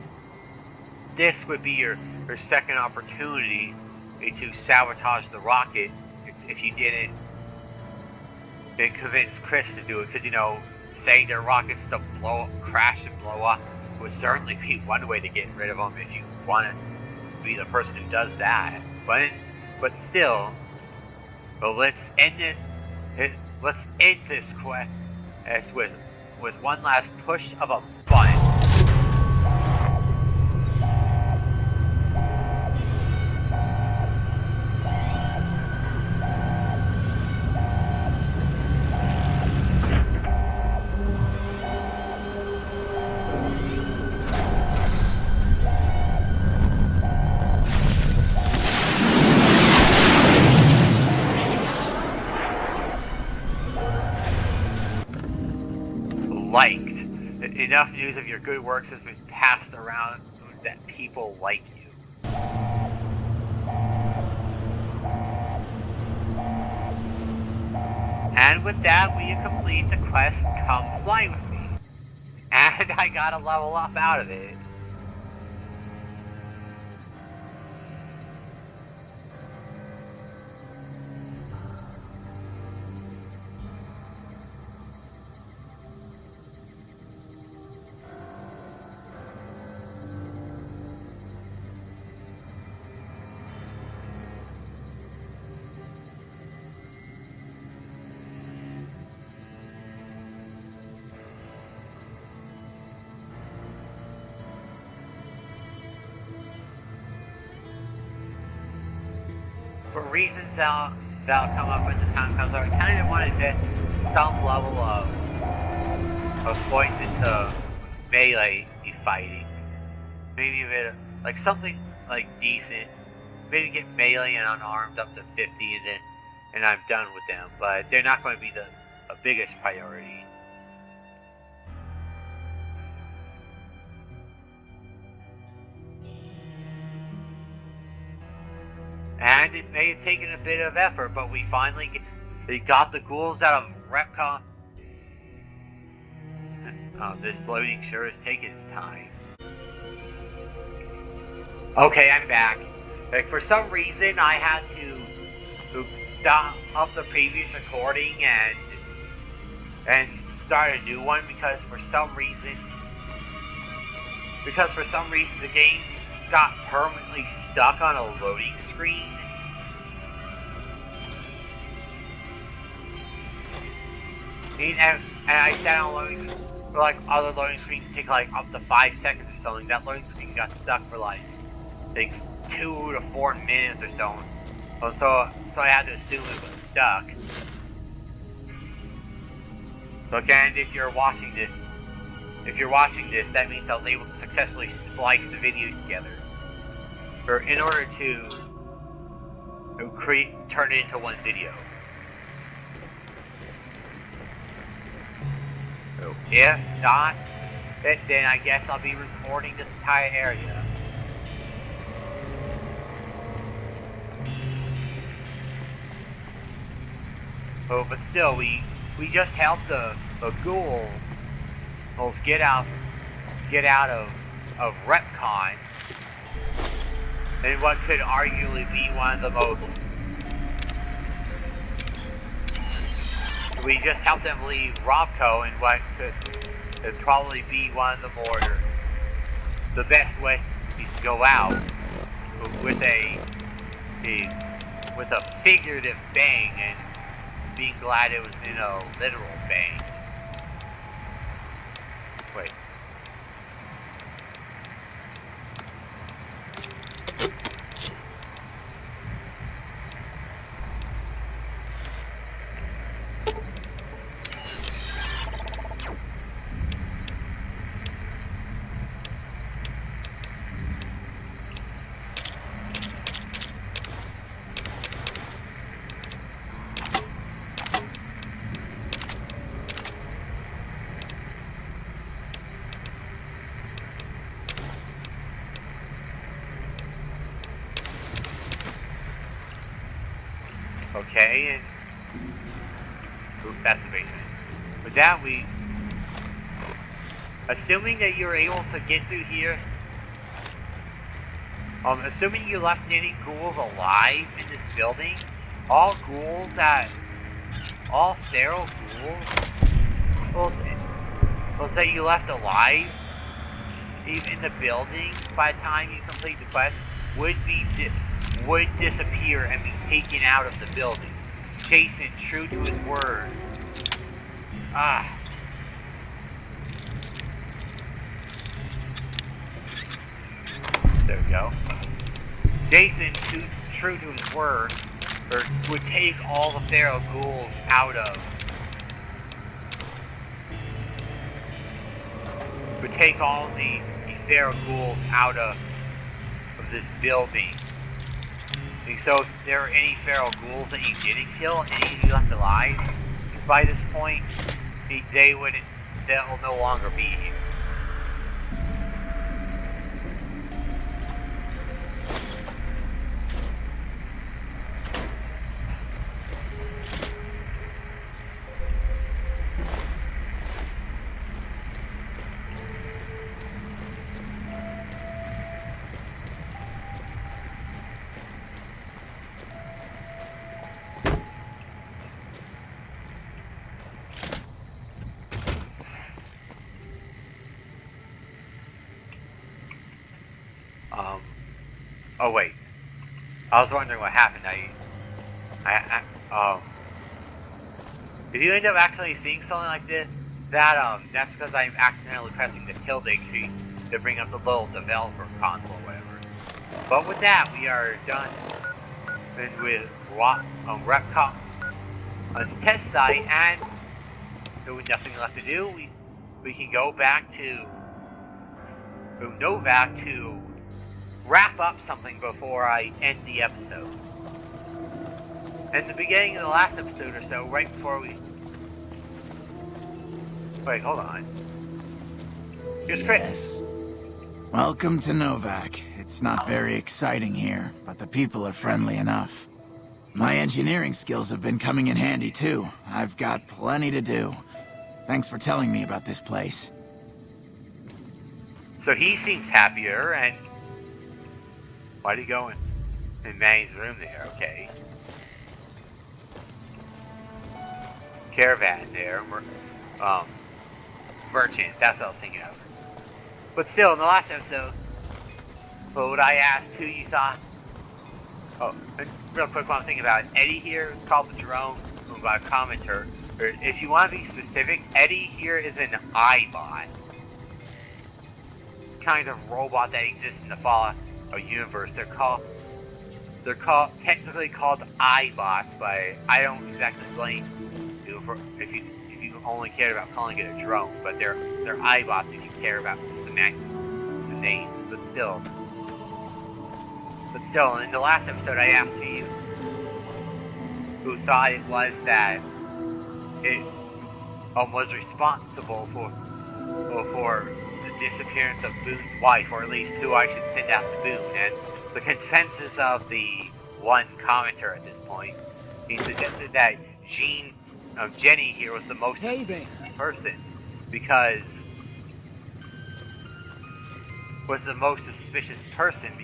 this would be your second opportunity to sabotage the rocket if you didn't convince Chris to do it, because you know, saying their rockets to crash and blow up would certainly be one way to get rid of them if you want to be the person who does that. But still, let's end it. Let's end this quest with one last push of a button. Liked. Enough news of your good works has been passed around that people like you. And with that, we complete the quest, Come Fly With Me. And I got a level up out of it. For reasons that'll come up when the time comes up, I kind of want to get some level of points into melee fighting. Maybe a bit of, like something like decent. Maybe get melee and unarmed up to 50, and I'm done with them. But they're not going to be the biggest priority. And it may have taken a bit of effort, but we finally got the ghouls out of Repcon. This loading sure is taking its time. Okay, I'm back. Like, for some reason, I had to stop up the previous recording and start a new one because for some reason the game got permanently stuck on a loading screen. And I sat on a loading screen, like other loading screens take like up to 5 seconds or something. That loading screen got stuck for like 2 to 4 minutes or so. So I had to assume it was stuck. So again, if you're watching this, that means I was able to successfully splice the videos together. Or in order to turn it into one video. So if not, then I guess I'll be recording this entire area. Oh, but still, we just helped the ghouls get out of Retcon, and what could arguably be one of the most. We just helped them leave Robco in what could probably be one of the best ways to go out with a figurative bang, and being glad it was in a literal bang. Wait. Okay, and oop, that's the basement. With that, assuming that you're able to get through here, assuming you left any ghouls alive in this building, all feral ghouls that you left alive, even in the building by the time you complete the quest, would disappear and be taken out of the building. Jason, true to his word. There we go. Jason, true to his word, would take all the feral ghouls out of. Would take all the feral ghouls out of this building. And so if there are any feral ghouls that you didn't kill, any of you left alive, by this point, they'll no longer be here. Oh wait, I was wondering what happened. If you end up accidentally seeing something like this, that's because I'm accidentally pressing the tilde key to bring up the little developer console or whatever. But with that, we are done. And with Repcom on its test site, and with nothing left to do, we can go back to Novak to wrap up something before I end the episode. At the beginning of the last episode or so, right before we... Wait, hold on. Here's Chris. Yes. Welcome to Novak. It's not very exciting here, but the people are friendly enough. My engineering skills have been coming in handy too. I've got plenty to do. Thanks for telling me about this place. So he seems happier, and... Why'd he go in Manny's room there? Okay. Caravan there. Merchant. That's what I was thinking of. But still, in the last episode, what I asked who you thought... Oh, and real quick while I'm thinking about it. Eddie here is called the drone by a commenter. Or if you want to be specific, Eddie here is an iBot. Kind of robot that exists in the Fallout universe. They're technically called iBots, but I don't exactly blame you if you only cared about calling it a drone. But they're iBots if you care about some names. But still, in the last episode, I asked who thought it was that it was responsible for the disappearance of Boone's wife, or at least who I should send out to Boone. And the consensus of the one commenter at this point, he suggested that Jean Jenny here was the most Hey suspicious there. person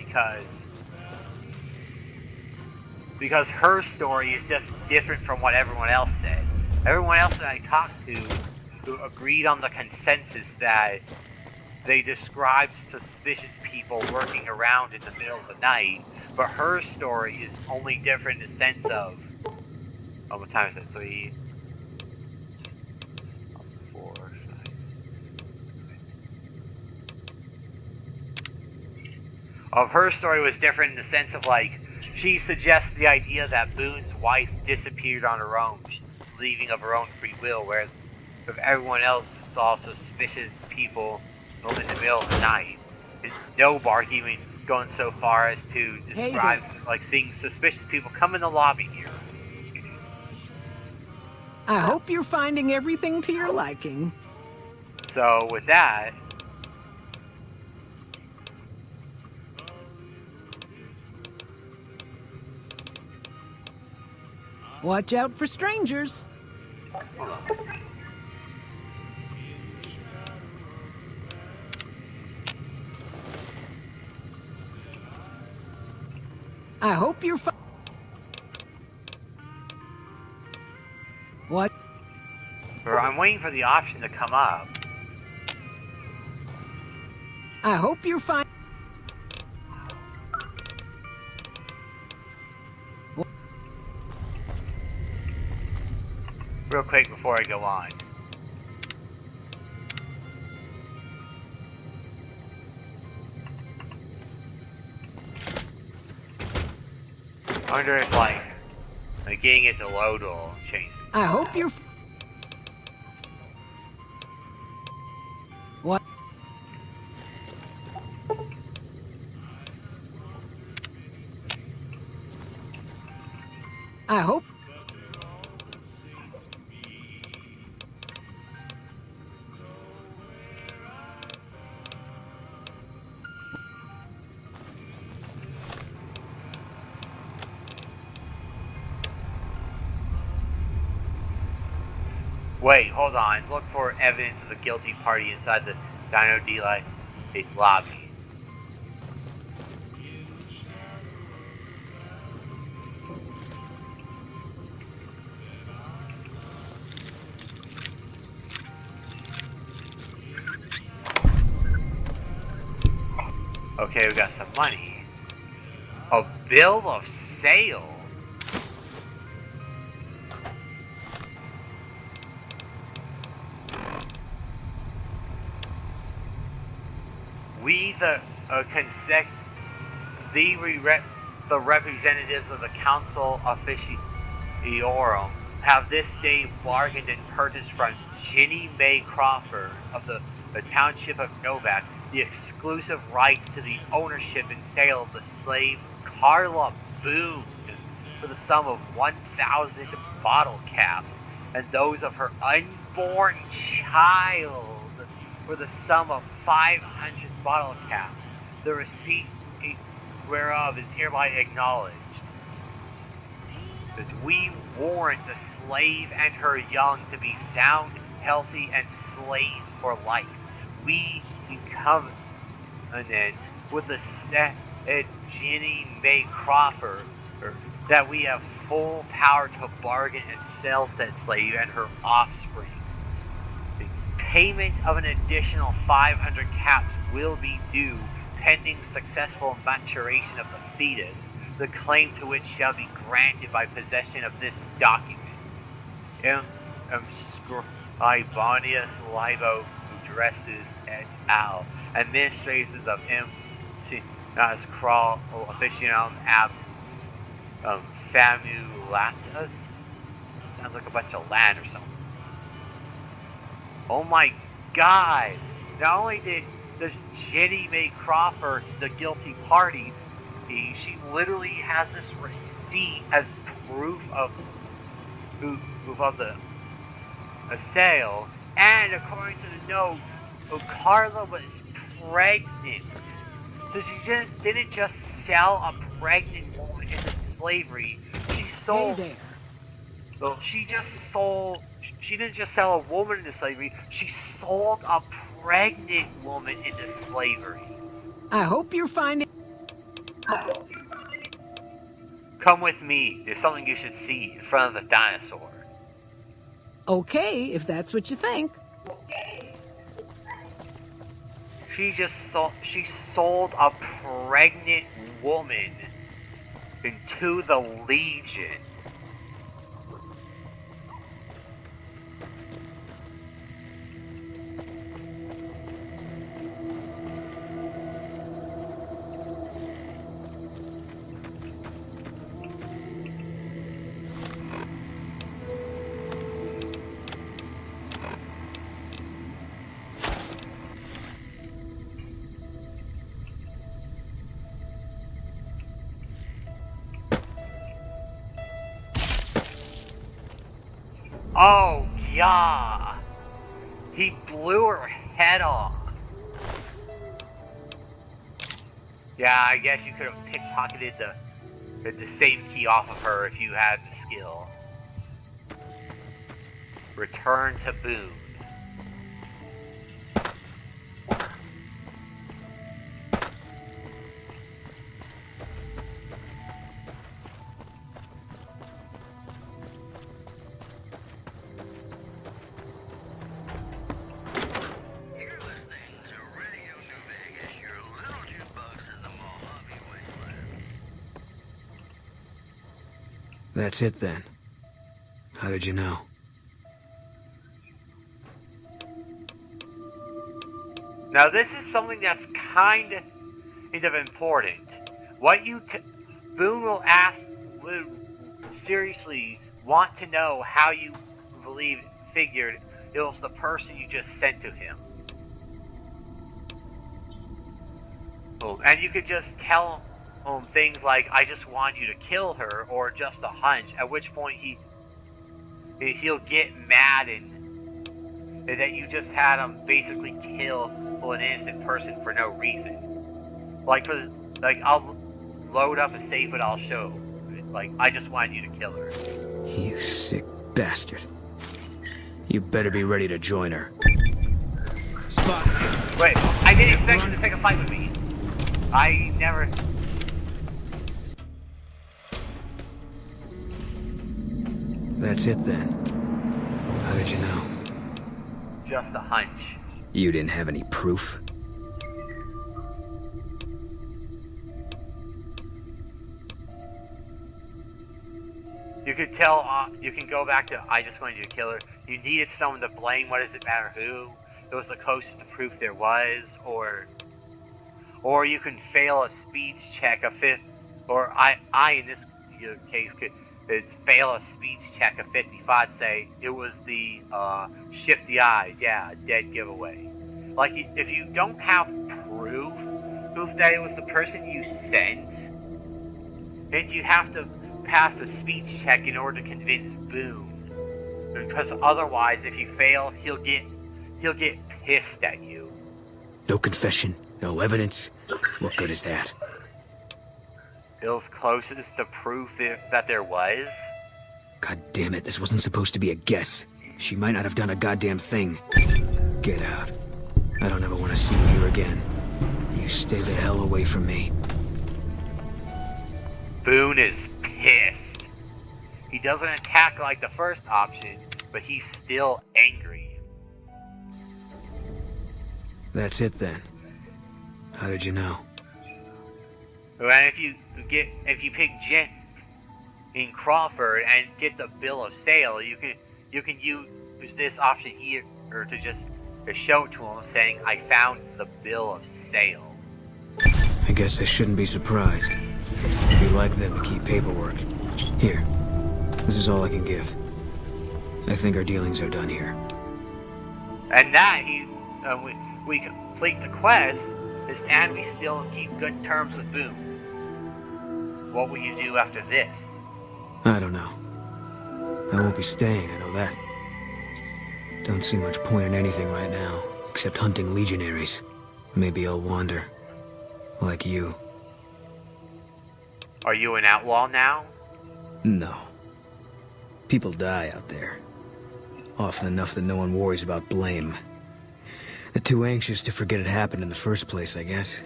because her story is just different from what everyone else said. Everyone else that I talked to agreed on the consensus that they described suspicious people lurking around in the middle of the night, but her story is only different in the sense of, what time is it? 3, 4, 5. Her story was different in the sense of, like, she suggests the idea that Boone's wife disappeared on her own, leaving of her own free will, whereas if everyone else saw suspicious people in the middle of the night, and no Bark even going so far as to Hey describe, there. like, seeing suspicious people come in the lobby here. I hope you're finding everything to your liking. So with that, Watch out for strangers. hold on. I hope you're What? I'm waiting for the option to come up. I hope you're fine. Real quick before I go on. I wonder if, like getting it to load will change things. I hope you're What? I hope Wait, hold on. Look for evidence of the guilty party inside the Dino D-Light lobby. Okay, we got some money. A bill of sale? We, the representatives of the Council Officiorum, have this day bargained and purchased from Ginny Mae Crawford of the Township of Novak the exclusive rights to the ownership and sale of the slave Carla Boone for the sum of 1,000 bottle caps, and those of her unborn child for the sum of 500 bottle caps, the receipt whereof is hereby acknowledged. That we warrant the slave and her young to be sound, healthy, and slave for life. We in covenant with the said Ginny Mae Crawford that we have full power to bargain and sell said slave and her offspring. The payment of an additional 500 caps will be due pending successful maturation of the fetus, the claim to which shall be granted by possession of this document. Ibonius Libo Dresses et al. Administrators of as crawl officium ab famulatus. Sounds like a bunch of land or something. Oh my god! Not only does Jenny Mae Crawford, the guilty party, she literally has this receipt as proof of the sale, and according to the note, Carla was pregnant. So she didn't just sell a pregnant woman into slavery. She Hey sold there. Well, she didn't just sell a woman into slavery, she sold a pregnant woman into slavery. I hope you're finding... Come with me. There's something you should see in front of the dinosaur. Okay, if that's what you think. She sold a pregnant woman into the Legion. Oh, yeah. He blew her head off. Yeah, I guess you could have pickpocketed the safe key off of her if you had the skill. Return to Boone. That's it then. How did you know? Now this is something that's kind of important. Boone will seriously want to know how you figured it was the person you just sent to him. And you could just tell him things like, I just want you to kill her, or just a hunch, at which point he'll get mad and that you just had him basically kill an innocent person for no reason. I'll load up a save it, I'll show. I just wanted you to kill her. You sick bastard. You better be ready to join her. Spot. Wait, I didn't expect you to pick a fight with me. I never... That's it then. How did you know? Just a hunch. You didn't have any proof? You could tell, you can go back to, I just wanted you to kill her. You needed someone to blame, what does it matter who? It was the closest to proof there was, or you can fail a speech check, or I in this case could fail a speech check of 55, say, it was the, shifty eyes, yeah, dead giveaway. If you don't have proof that it was the person you sent, then you have to pass a speech check in order to convince Boone. Because otherwise, if you fail, he'll get pissed at you. No confession, no evidence. What good is that? It was closest to proof that there was. God damn it, this wasn't supposed to be a guess. She might not have done a goddamn thing. Get out. I don't ever want to see you here again. You stay the hell away from me. Boone is pissed. He doesn't attack like the first option, but he's still angry. That's it then. How did you know? And if you pick Jen in Crawford and get the bill of sale, you can use this option here to show it to him, saying, I found the bill of sale. I guess I shouldn't be surprised. It'd be like them to keep paperwork. Here. This is all I can give. I think our dealings are done here. And that we complete the quest, and we still keep good terms with Boone. What will you do after this? I don't know. I won't be staying, I know that. Don't see much point in anything right now, except hunting legionaries. Maybe I'll wander. Like you. Are you an outlaw now? No. People die out there. Often enough that no one worries about blame. They're too anxious to forget it happened in the first place, I guess.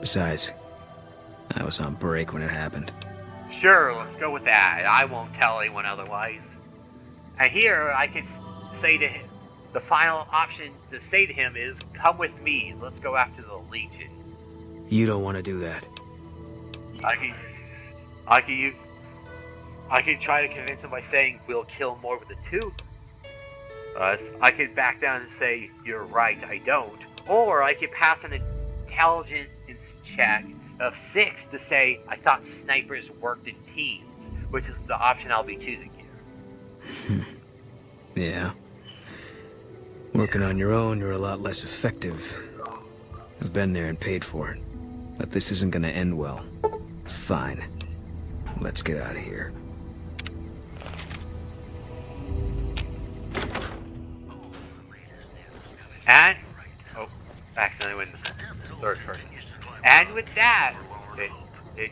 Besides, I was on break when it happened. Sure, let's go with that. I won't tell anyone otherwise. And here, I could say to him, the final option to say to him is, come with me, let's go after the Legion. You don't want to do that. I could try to convince him by saying, we'll kill more with the two of us. I could back down and say, you're right, I don't. Or I could pass an intelligence check of 6 to say, I thought snipers worked in teams, which is the option I'll be choosing here. Yeah. Working on your own, you're a lot less effective. I've been there and paid for it. But this isn't gonna end well. Fine. Let's get out of here. And, oh, accidentally went third person. And with that,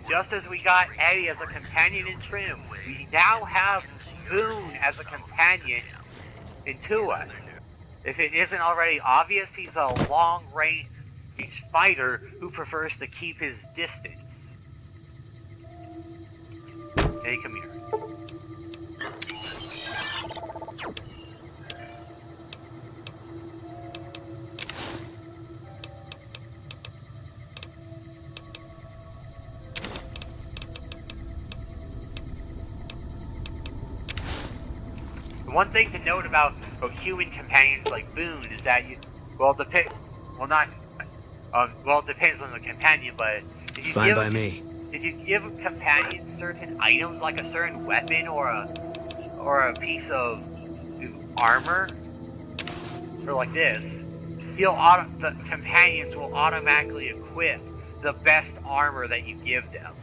just as we got Eddie as a companion in Trim, we now have Boone as a companion in Two Us. If it isn't already obvious, he's a long-range fighter who prefers to keep his distance. Hey, come here. One thing to note about human companions like Boone is that it depends on the companion, but if you Fine by me. If you give a companion certain items, like a certain weapon or a piece of armor, or like this, the companions will automatically equip the best armor that you give them.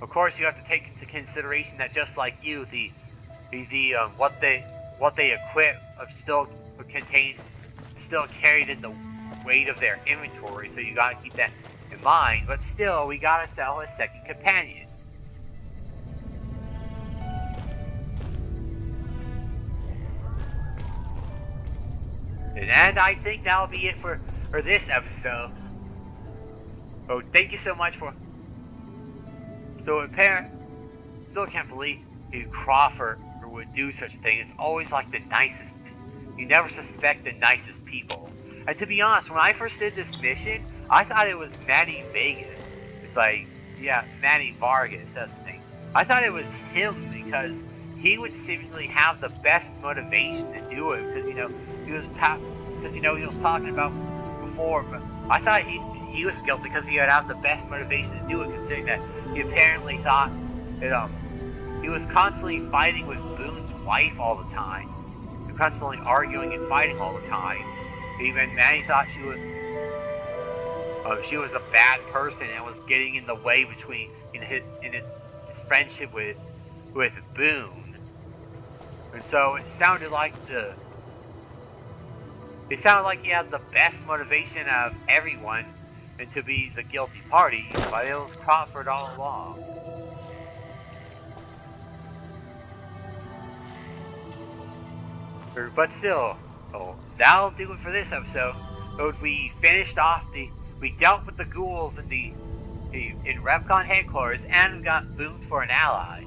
Of course, you have to take into consideration that just like you, what they equip still carried in the weight of their inventory, so you gotta keep that in mind. But still, we gotta sell a second companion. And I think that'll be it for this episode. Oh, thank you so much for. So still can't believe Crawford would do such a thing. It's always like the nicest. You never suspect the nicest people. And to be honest, when I first did this mission, I thought it was Manny Vegas. It's like, yeah, Manny Vargas, that's the thing. I thought it was him because he would seemingly have the best motivation to do it because he was talking about before. But I thought he was guilty because he would have the best motivation to do it, considering that he apparently thought that he was constantly fighting with Boone's wife all the time, constantly arguing and fighting all the time. Even Manny thought she was a bad person and was getting in the way between his friendship with Boone. And so it sounded like he had the best motivation of everyone and to be the guilty party, but it was Crawford all along. But still, that'll do it for this episode. We finished off we dealt with the ghouls in Repcon headquarters, and we got Boone for an ally.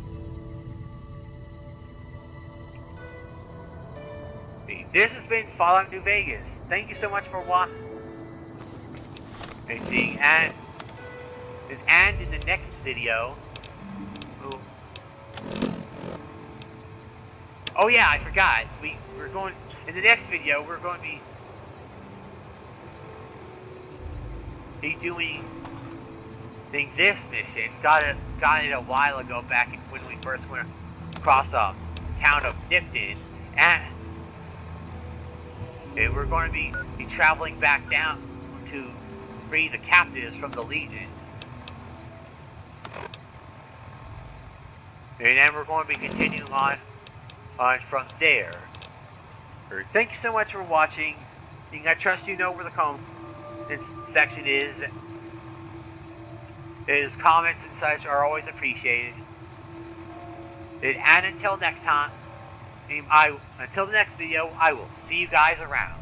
This has been Fallout New Vegas. Thank you so much for watching. And in the next video. Oh yeah, I forgot. We're going in the next video. We're going to be doing this mission. Got it a while ago, back when we first went across the town of Nipton, and we're going to be traveling back down to free the captives from the Legion. And then we're going to be continuing on from there. Thank you so much for watching. I trust you know where the comment section is. Comments and such are always appreciated. And until next time, until the next video, I will see you guys around.